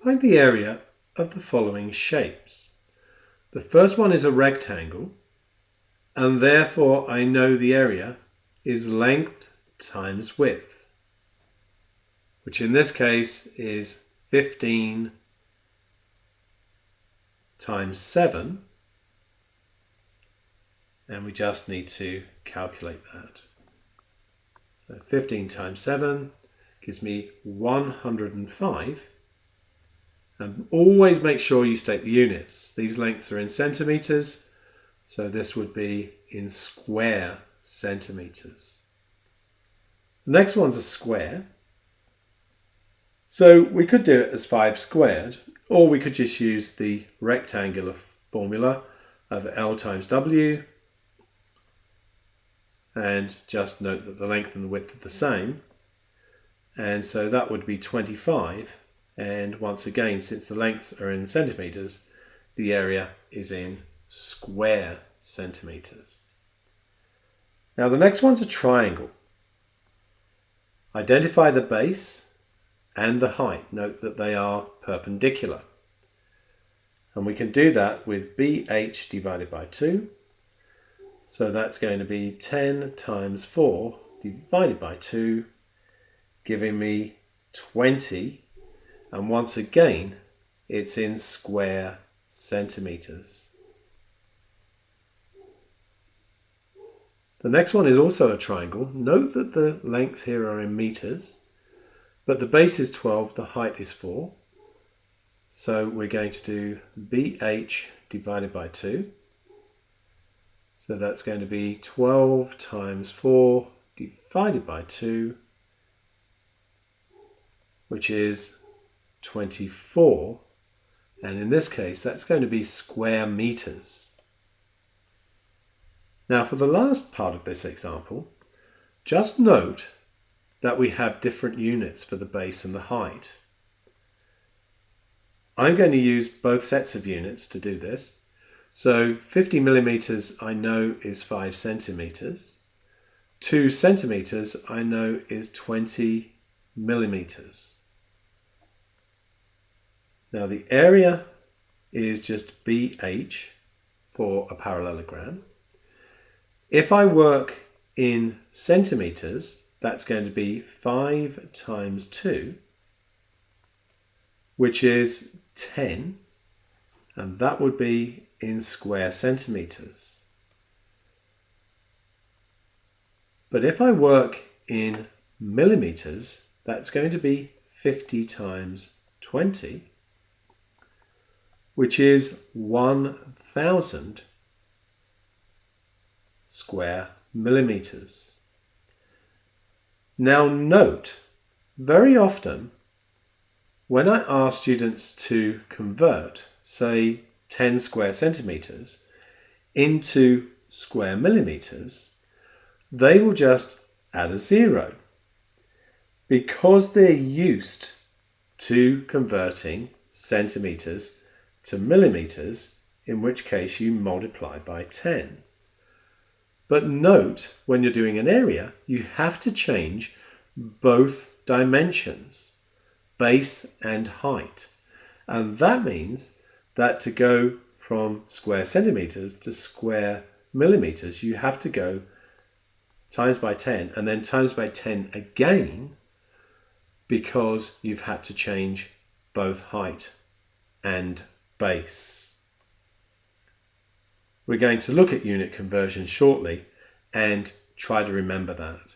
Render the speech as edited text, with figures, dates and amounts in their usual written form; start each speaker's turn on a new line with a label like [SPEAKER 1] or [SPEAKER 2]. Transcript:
[SPEAKER 1] Find the area of the following shapes. The first one is a rectangle, and therefore I know the area is length times width, which in this case is 15 times 7, and we just need to calculate that. So 15 times 7 gives me 105. And always make sure you state the units. These lengths are in centimetres, so this would be in square centimetres. The next one's a square. So we could do it as 5 squared, or we could just use the rectangular formula of L times W, and just note that the length and the width are the same. And so that would be 25. And once again, since the lengths are in centimetres, the area is in square centimetres. Now the next one's a triangle. Identify the base and the height. Note that they are perpendicular. And we can do that with BH divided by 2. So that's going to be 10 times 4 divided by 2, giving me 20. And once again, it's in square centimetres. The next one is also a triangle. Note that the lengths here are in metres, but the base is 12, the height is 4. So we're going to do BH divided by 2. So that's going to be 12 times 4 divided by 2, which is 24. And in this case, that's going to be square metres. Now for the last part of this example, just note that we have different units for the base and the height. I'm going to use both sets of units to do this. So 50 millimetres I know is 5 centimetres. 2 centimetres I know is 20 millimetres. Now the area is just BH for a parallelogram. If I work in centimetres, that's going to be 5 times 2, which is 10, and that would be in square centimetres. But if I work in millimetres, that's going to be 50 times 20, which is 1,000 square millimetres. Now note, very often when I ask students to convert, say 10 square centimetres into square millimetres, they will just add a 0 because they're used to converting centimetres to millimetres, in which case you multiply by 10. But note, when you're doing an area, you have to change both dimensions, base and height. And that means that to go from square centimetres to square millimetres, you have to go times by 10 and then times by 10 again, because you've had to change both height and base. We're going to look at unit conversion shortly and try to remember that.